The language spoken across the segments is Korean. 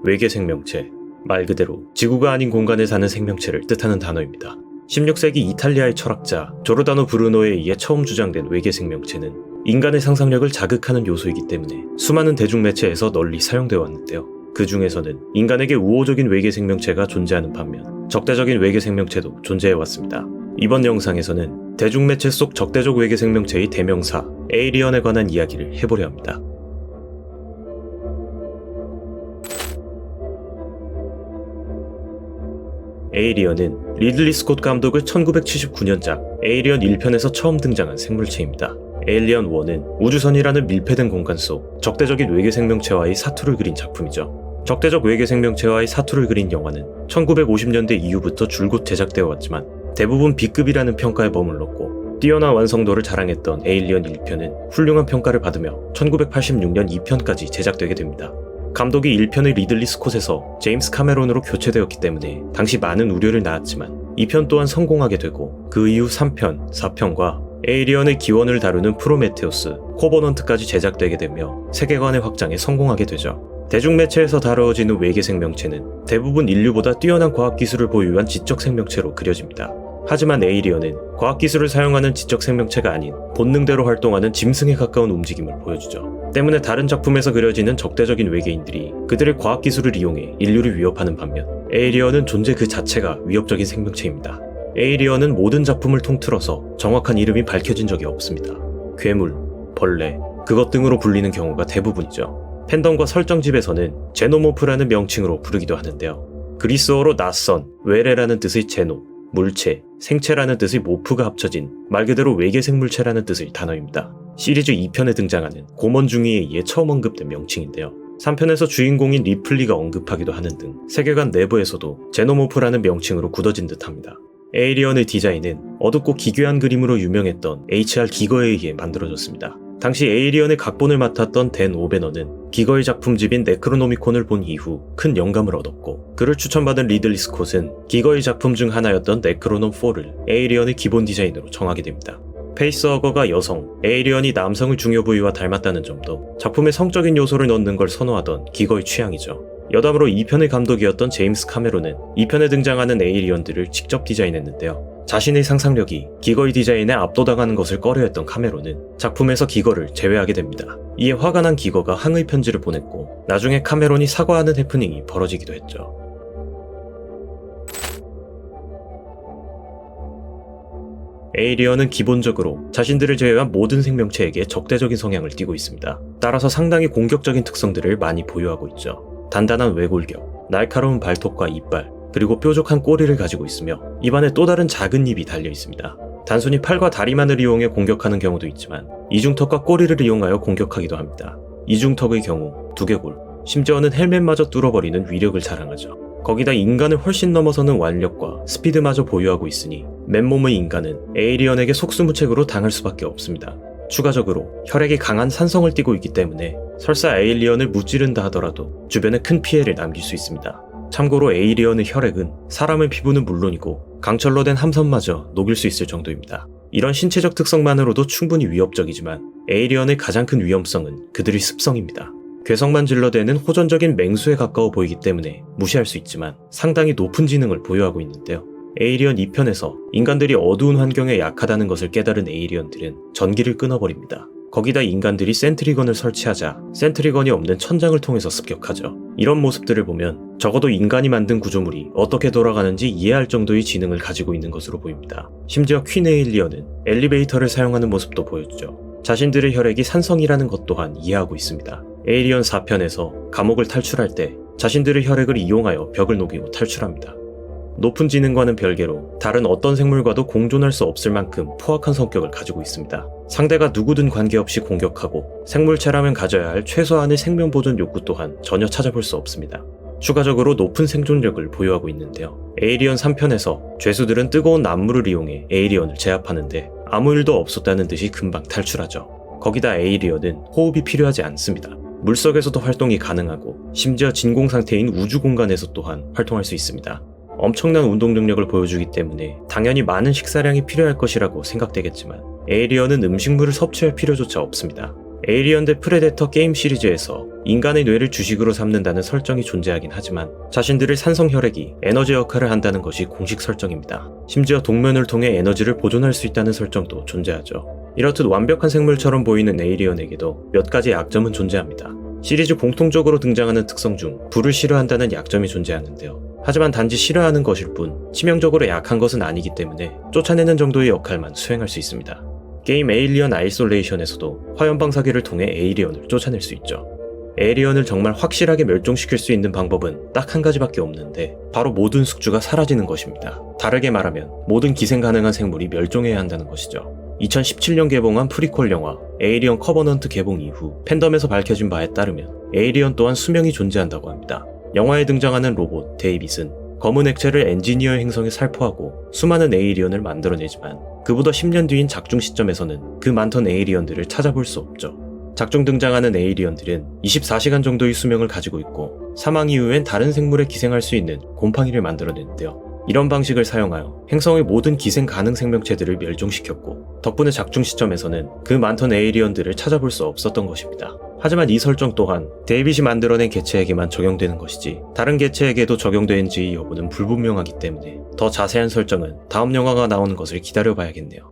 외계 생명체, 말 그대로 지구가 아닌 공간에 사는 생명체를 뜻하는 단어입니다. 16세기 이탈리아의 철학자 조르다노 브루노에 의해 처음 주장된 외계 생명체는 인간의 상상력을 자극하는 요소이기 때문에 수많은 대중매체에서 널리 사용되어 왔는데요. 그 중에서는 인간에게 우호적인 외계 생명체가 존재하는 반면 적대적인 외계 생명체도 존재해왔습니다. 이번 영상에서는 대중매체 속 적대적 외계 생명체의 대명사 에이리언에 관한 이야기를 해보려 합니다. 에이리언은 리들리 스콧 감독의 1979년작 에이리언 1편에서 처음 등장한 생물체입니다. 에일리언 1은 우주선이라는 밀폐된 공간 속 적대적인 외계 생명체와의 사투를 그린 작품이죠. 적대적 외계 생명체와의 사투를 그린 영화는 1950년대 이후부터 줄곧 제작되어 왔지만 대부분 B급이라는 평가에 머물렀고 뛰어난 완성도를 자랑했던 에일리언 1편은 훌륭한 평가를 받으며 1986년 2편까지 제작되게 됩니다. 감독이 1편의 리들리 스콧에서 제임스 카메론으로 교체되었기 때문에 당시 많은 우려를 낳았지만 2편 또한 성공하게 되고 그 이후 3편, 4편과 에이리언의 기원을 다루는 프로메테우스, 코버넌트까지 제작되게 되며 세계관의 확장에 성공하게 되죠. 대중매체에서 다루어지는 외계 생명체는 대부분 인류보다 뛰어난 과학기술을 보유한 지적 생명체로 그려집니다. 하지만 에이리언은 과학기술을 사용하는 지적 생명체가 아닌 본능대로 활동하는 짐승에 가까운 움직임을 보여주죠. 때문에 다른 작품에서 그려지는 적대적인 외계인들이 그들의 과학기술을 이용해 인류를 위협하는 반면 에이리언은 존재 그 자체가 위협적인 생명체입니다. 에이리언은 모든 작품을 통틀어서 정확한 이름이 밝혀진 적이 없습니다. 괴물, 벌레, 그것 등으로 불리는 경우가 대부분이죠. 팬덤과 설정집에서는 제노모프라는 명칭으로 부르기도 하는데요. 그리스어로 낯선, 외래라는 뜻의 제노, 물체, 생체라는 뜻의 모프가 합쳐진 말 그대로 외계 생물체라는 뜻의 단어입니다. 시리즈 2편에 등장하는 고먼중이에 의해 처음 언급된 명칭인데요. 3편에서 주인공인 리플리가 언급하기도 하는 등 세계관 내부에서도 제노모프라는 명칭으로 굳어진 듯합니다. 에이리언의 디자인은 어둡고 기괴한 그림으로 유명했던 H.R. 기거에 의해 만들어졌습니다. 당시 에이리언의 각본을 맡았던 댄 오베너는 기거의 작품집인 네크로노미콘을 본 이후 큰 영감을 얻었고 그를 추천받은 리들리 스콧은 기거의 작품 중 하나였던 네크로놈 4를 에이리언의 기본 디자인으로 정하게 됩니다. 페이스허거가 여성, 에이리언이 남성을 중요 부위와 닮았다는 점도 작품에 성적인 요소를 넣는 걸 선호하던 기거의 취향이죠. 여담으로 2편의 감독이었던 제임스 카메론은 2편에 등장하는 에이리언들을 직접 디자인했는데요. 자신의 상상력이 기거의 디자인에 압도당하는 것을 꺼려했던 카메론은 작품에서 기거를 제외하게 됩니다. 이에 화가 난 기거가 항의 편지를 보냈고 나중에 카메론이 사과하는 해프닝이 벌어지기도 했죠. 에이리언은 기본적으로 자신들을 제외한 모든 생명체에게 적대적인 성향을 띠고 있습니다. 따라서 상당히 공격적인 특성들을 많이 보유하고 있죠. 단단한 외골격, 날카로운 발톱과 이빨, 그리고 뾰족한 꼬리를 가지고 있으며 입안에 또 다른 작은 입이 달려 있습니다. 단순히 팔과 다리만을 이용해 공격하는 경우도 있지만 이중턱과 꼬리를 이용하여 공격하기도 합니다. 이중턱의 경우 두개골, 심지어는 헬멧마저 뚫어버리는 위력을 자랑하죠. 거기다 인간을 훨씬 넘어서는腕력과 스피드마저 보유하고 있으니 맨몸의 인간은 에이리언에게 속수무책으로 당할 수밖에 없습니다. 추가적으로 혈액이 강한 산성을 띠고 있기 때문에 설사 에이리언을 무찌른다 하더라도 주변에 큰 피해를 남길 수 있습니다. 참고로 에이리언의 혈액은 사람의 피부는 물론이고 강철로 된 함선마저 녹일 수 있을 정도입니다. 이런 신체적 특성만으로도 충분히 위협적이지만 에이리언의 가장 큰 위험성은 그들의 습성입니다. 괴성만 질러대는 호전적인 맹수에 가까워 보이기 때문에 무시할 수 있지만 상당히 높은 지능을 보유하고 있는데요. 에이리언 2편에서 인간들이 어두운 환경에 약하다는 것을 깨달은 에이리언들은 전기를 끊어버립니다. 거기다 인간들이 센트리건을 설치하자 센트리건이 없는 천장을 통해서 습격하죠. 이런 모습들을 보면 적어도 인간이 만든 구조물이 어떻게 돌아가는지 이해할 정도의 지능을 가지고 있는 것으로 보입니다. 심지어 퀸 에일리언은 엘리베이터를 사용하는 모습도 보여주죠. 자신들의 혈액이 산성이라는 것 또한 이해하고 있습니다. 에이리언 4편에서 감옥을 탈출할 때 자신들의 혈액을 이용하여 벽을 녹이고 탈출합니다. 높은 지능과는 별개로 다른 어떤 생물과도 공존할 수 없을 만큼 포악한 성격을 가지고 있습니다. 상대가 누구든 관계없이 공격하고 생물체라면 가져야 할 최소한의 생명 보존 욕구 또한 전혀 찾아볼 수 없습니다. 추가적으로 높은 생존력을 보유하고 있는데요. 에이리언 3편에서 죄수들은 뜨거운 난물을 이용해 에이리언을 제압하는데 아무 일도 없었다는 듯이 금방 탈출하죠. 거기다 에이리언은 호흡이 필요하지 않습니다. 물속에서도 활동이 가능하고 심지어 진공 상태인 우주 공간에서 또한 활동할 수 있습니다. 엄청난 운동 능력을 보여주기 때문에 당연히 많은 식사량이 필요할 것이라고 생각되겠지만 에이리언은 음식물을 섭취할 필요조차 없습니다. 에이리언 대 프레데터 게임 시리즈에서 인간의 뇌를 주식으로 삼는다는 설정이 존재하긴 하지만 자신들의 산성 혈액이 에너지 역할을 한다는 것이 공식 설정입니다. 심지어 동면을 통해 에너지를 보존할 수 있다는 설정도 존재하죠. 이렇듯 완벽한 생물처럼 보이는 에이리언에게도 몇 가지 약점은 존재합니다. 시리즈 공통적으로 등장하는 특성 중 불을 싫어한다는 약점이 존재하는데요. 하지만 단지 싫어하는 것일 뿐 치명적으로 약한 것은 아니기 때문에 쫓아내는 정도의 역할만 수행할 수 있습니다. 게임 에일리언 아이솔레이션에서도 화염방사기를 통해 에이리언을 쫓아낼 수 있죠. 에이리언을 정말 확실하게 멸종시킬 수 있는 방법은 딱 한 가지밖에 없는데 바로 모든 숙주가 사라지는 것입니다. 다르게 말하면 모든 기생 가능한 생물이 멸종해야 한다는 것이죠. 2017년 개봉한 프리퀄 영화 에이리언 커버넌트 개봉 이후 팬덤에서 밝혀진 바에 따르면 에이리언 또한 수명이 존재한다고 합니다. 영화에 등장하는 로봇 데이빗은 검은 액체를 엔지니어의 행성에 살포하고 수많은 에이리언을 만들어내지만 그보다 10년 뒤인 작중 시점에서는 그 많던 에이리언들을 찾아볼 수 없죠. 작중 등장하는 에이리언들은 24시간 정도의 수명을 가지고 있고 사망 이후엔 다른 생물에 기생할 수 있는 곰팡이를 만들어내는데요. 이런 방식을 사용하여 행성의 모든 기생 가능 생명체들을 멸종시켰고 덕분에 작중 시점에서는 그 많던 에이리언들을 찾아볼 수 없었던 것입니다. 하지만 이 설정 또한 데이빗이 만들어낸 개체에게만 적용되는 것이지 다른 개체에게도 적용되는지 여부는 불분명하기 때문에 더 자세한 설정은 다음 영화가 나오는 것을 기다려봐야겠네요.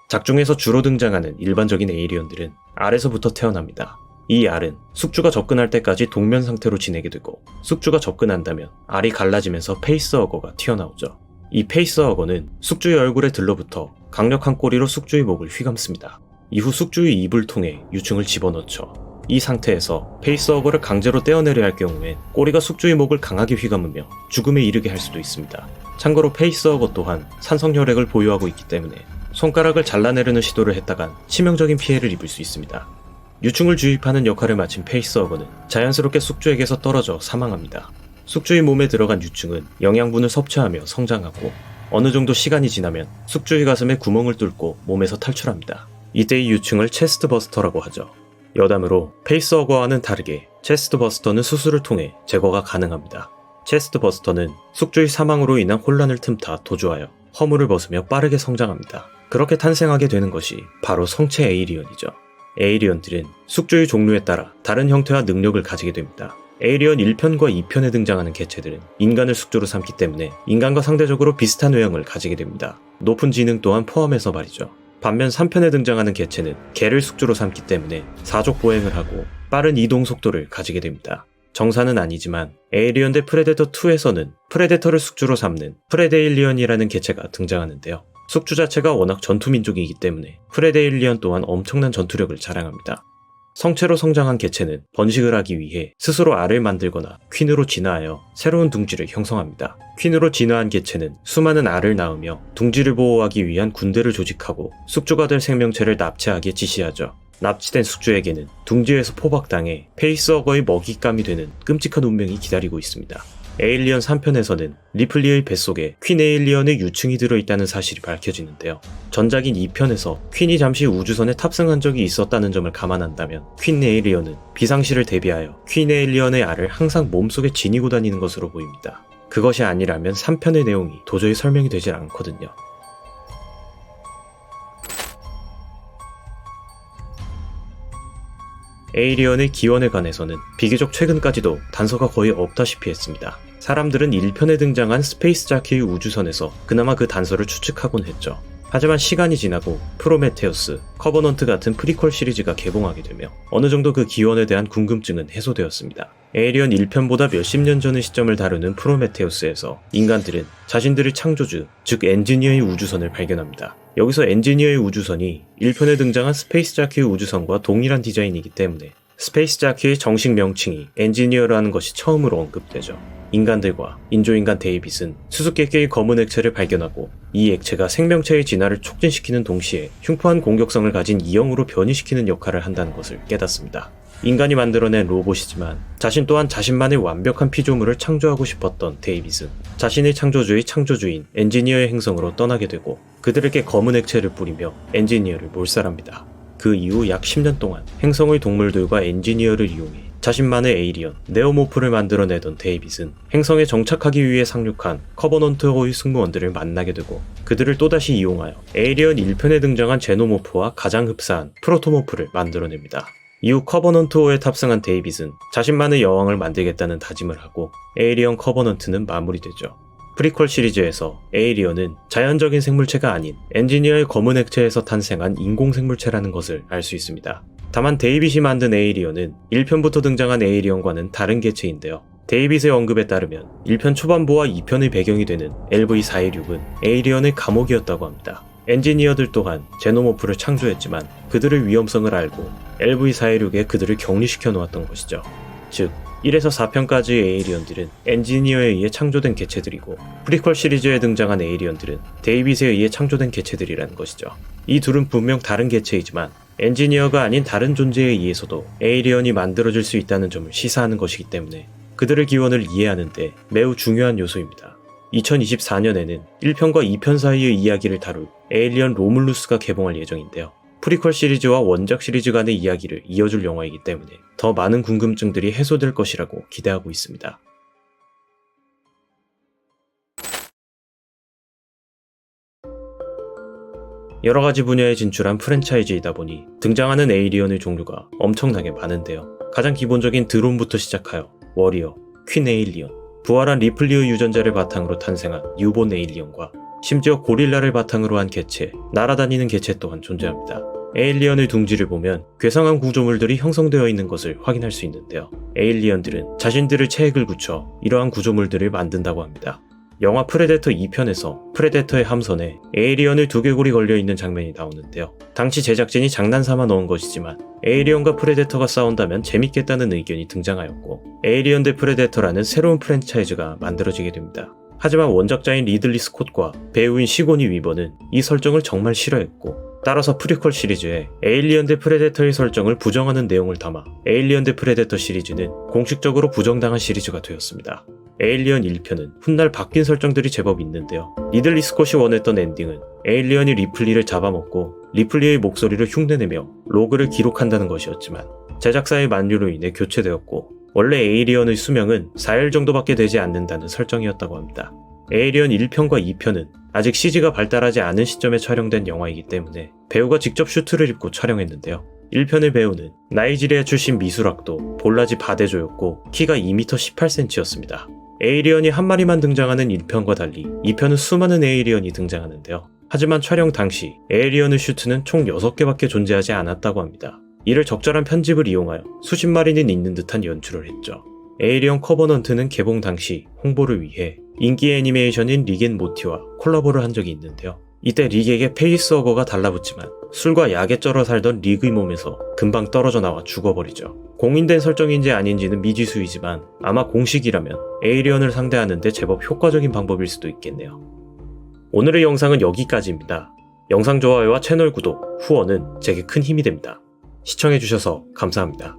작중에서 주로 등장하는 일반적인 에이리언들은 알에서부터 태어납니다. 이 알은 숙주가 접근할 때까지 동면 상태로 지내게 되고 숙주가 접근한다면 알이 갈라지면서 페이스허거가 튀어나오죠. 이 페이스허거는 숙주의 얼굴에 들러붙어 강력한 꼬리로 숙주의 목을 휘감습니다. 이후 숙주의 입을 통해 유충을 집어넣죠. 이 상태에서 페이스허거를 강제로 떼어내려 할 경우엔 꼬리가 숙주의 목을 강하게 휘감으며 죽음에 이르게 할 수도 있습니다. 참고로 페이스허거 또한 산성혈액을 보유하고 있기 때문에 손가락을 잘라내려는 시도를 했다간 치명적인 피해를 입을 수 있습니다. 유충을 주입하는 역할을 마친 페이스허거는 자연스럽게 숙주에게서 떨어져 사망합니다. 숙주의 몸에 들어간 유충은 영양분을 섭취하며 성장하고 어느 정도 시간이 지나면 숙주의 가슴에 구멍을 뚫고 몸에서 탈출합니다. 이때 이 유충을 체스트 버스터라고 하죠. 여담으로 페이스허거와는 다르게 체스트 버스터는 수술을 통해 제거가 가능합니다. 체스트 버스터는 숙주의 사망으로 인한 혼란을 틈타 도주하여 허물을 벗으며 빠르게 성장합니다. 그렇게 탄생하게 되는 것이 바로 성체 에이리언이죠. 에이리언들은 숙주의 종류에 따라 다른 형태와 능력을 가지게 됩니다. 에이리언 1편과 2편에 등장하는 개체들은 인간을 숙주로 삼기 때문에 인간과 상대적으로 비슷한 외형을 가지게 됩니다. 높은 지능 또한 포함해서 말이죠. 반면 3편에 등장하는 개체는 개를 숙주로 삼기 때문에 사족 보행을 하고 빠른 이동 속도를 가지게 됩니다. 정사는 아니지만 에이리언 대 프레데터 2에서는 프레데터를 숙주로 삼는 프레데일리언이라는 개체가 등장하는데요. 숙주 자체가 워낙 전투민족이기 때문에 프레데일리언 또한 엄청난 전투력을 자랑합니다. 성체로 성장한 개체는 번식을 하기 위해 스스로 알을 만들거나 퀸으로 진화하여 새로운 둥지를 형성합니다. 퀸으로 진화한 개체는 수많은 알을 낳으며 둥지를 보호하기 위한 군대를 조직하고 숙주가 될 생명체를 납치하기에 지시하죠. 납치된 숙주에게는 둥지에서 포박당해 페이스허거의 먹잇감이 되는 끔찍한 운명이 기다리고 있습니다. 에일리언 3편에서는 리플리의 뱃속에 퀸 에일리언의 유충이 들어있다는 사실이 밝혀지는데요. 전작인 2편에서 퀸이 잠시 우주선에 탑승한 적이 있었다는 점을 감안한다면 퀸 에일리언은 비상시를 대비하여 퀸 에일리언의 알을 항상 몸속에 지니고 다니는 것으로 보입니다. 그것이 아니라면 3편의 내용이 도저히 설명이 되질 않거든요. 에이리언의 기원에 관해서는 비교적 최근까지도 단서가 거의 없다시피 했습니다. 사람들은 1편에 등장한 스페이스 자키의 우주선에서 그나마 그 단서를 추측하곤 했죠. 하지만 시간이 지나고 프로메테우스, 커버넌트 같은 프리퀄 시리즈가 개봉하게 되며 어느 정도 그 기원에 대한 궁금증은 해소되었습니다. 에이리언 1편보다 몇십 년 전의 시점을 다루는 프로메테우스에서 인간들은 자신들의 창조주, 즉 엔지니어의 우주선을 발견합니다. 여기서 엔지니어의 우주선이 1편에 등장한 스페이스 자키의 우주선과 동일한 디자인이기 때문에 스페이스 자키의 정식 명칭이 엔지니어라는 것이 처음으로 언급되죠. 인간들과 인조인간 데이빗은 수수께끼의 검은 액체를 발견하고 이 액체가 생명체의 진화를 촉진시키는 동시에 흉포한 공격성을 가진 이형으로 변이시키는 역할을 한다는 것을 깨닫습니다. 인간이 만들어낸 로봇이지만 자신 또한 자신만의 완벽한 피조물을 창조하고 싶었던 데이빗은 자신의 창조주의 창조주인 엔지니어의 행성으로 떠나게 되고 그들에게 검은 액체를 뿌리며 엔지니어를 몰살합니다. 그 이후 약 10년 동안 행성의 동물들과 엔지니어를 이용해 자신만의 에이리언, 네오모프를 만들어내던 데이빗은 행성에 정착하기 위해 상륙한 커버넌트호의 승무원들을 만나게 되고 그들을 또다시 이용하여 에이리언 1편에 등장한 제노모프와 가장 흡사한 프로토모프를 만들어냅니다. 이후 커버넌트호에 탑승한 데이빗은 자신만의 여왕을 만들겠다는 다짐을 하고 에이리언 커버넌트는 마무리되죠. 프리퀄 시리즈에서 에이리언은 자연적인 생물체가 아닌 엔지니어의 검은 액체에서 탄생한 인공생물체라는 것을 알 수 있습니다. 다만 데이빗이 만든 에이리언은 1편부터 등장한 에이리언과는 다른 개체인데요. 데이빗의 언급에 따르면 1편 초반부와 2편의 배경이 되는 LV-416은 에이리언의 감옥이었다고 합니다. 엔지니어들 또한 제노모프를 창조했지만 그들의 위험성을 알고 LV-416에 그들을 격리시켜 놓았던 것이죠. 즉 1에서 4편까지의 에이리언들은 엔지니어에 의해 창조된 개체들이고 프리퀄 시리즈에 등장한 에이리언들은 데이빗에 의해 창조된 개체들이라는 것이죠. 이 둘은 분명 다른 개체이지만 엔지니어가 아닌 다른 존재에 의해서도 에이리언이 만들어질 수 있다는 점을 시사하는 것이기 때문에 그들의 기원을 이해하는 데 매우 중요한 요소입니다. 2024년에는 1편과 2편 사이의 이야기를 다룰 에일리언 로물루스가 개봉할 예정인데요. 프리퀄 시리즈와 원작 시리즈 간의 이야기를 이어줄 영화이기 때문에 더 많은 궁금증들이 해소될 것이라고 기대하고 있습니다. 여러가지 분야에 진출한 프랜차이즈이다 보니 등장하는 에이리언의 종류가 엄청나게 많은데요. 가장 기본적인 드론부터 시작하여 워리어, 퀸 에일리언, 부활한 리플리의 유전자를 바탕으로 탄생한 뉴본 에일리언과 심지어 고릴라를 바탕으로 한 개체, 날아다니는 개체 또한 존재합니다. 에일리언의 둥지를 보면 괴상한 구조물들이 형성되어 있는 것을 확인할 수 있는데요. 에일리언들은 자신들의 체액을 굳혀 이러한 구조물들을 만든다고 합니다. 영화 프레데터 2편에서 프레데터의 함선에 에이리언의 두개골이 걸려있는 장면이 나오는데요. 당시 제작진이 장난삼아 넣은 것이지만 에이리언과 프레데터가 싸운다면 재밌겠다는 의견이 등장하였고 에이리언 대 프레데터라는 새로운 프랜차이즈가 만들어지게 됩니다. 하지만 원작자인 리들리 스콧과 배우인 시고니 위버는 이 설정을 정말 싫어했고 따라서 프리퀄 시리즈에 에일리언 대 프레데터의 설정을 부정하는 내용을 담아 에일리언 대 프레데터 시리즈는 공식적으로 부정당한 시리즈가 되었습니다. 에일리언 1편은 훗날 바뀐 설정들이 제법 있는데요. 리들리 스콧이 원했던 엔딩은 에일리언이 리플리를 잡아먹고 리플리의 목소리를 흉내내며 로그를 기록한다는 것이었지만 제작사의 만류로 인해 교체되었고 원래 에이리언의 수명은 4일 정도밖에 되지 않는다는 설정이었다고 합니다. 에이리언 1편과 2편은 아직 CG가 발달하지 않은 시점에 촬영된 영화이기 때문에 배우가 직접 슈트를 입고 촬영했는데요. 1편의 배우는 나이지리아 출신 미술학도 볼라지 바데조였고 키가 2m 18cm였습니다. 에이리언이 한 마리만 등장하는 1편과 달리 2편은 수많은 에이리언이 등장하는데요. 하지만 촬영 당시 에이리언의 슈트는 총 6개밖에 존재하지 않았다고 합니다. 이를 적절한 편집을 이용하여 수십 마리는 있는 듯한 연출을 했죠. 에이리언 커버넌트는 개봉 당시 홍보를 위해 인기 애니메이션인 릭 앤 모티와 콜라보를 한 적이 있는데요. 이때 릭에게 페이스허거가 달라붙지만 술과 약에 쩔어 살던 릭의 몸에서 금방 떨어져 나와 죽어버리죠. 공인된 설정인지 아닌지는 미지수이지만 아마 공식이라면 에이리언을 상대하는데 제법 효과적인 방법일 수도 있겠네요. 오늘의 영상은 여기까지입니다. 영상 좋아요와 채널 구독, 후원은 제게 큰 힘이 됩니다. 시청해주셔서 감사합니다.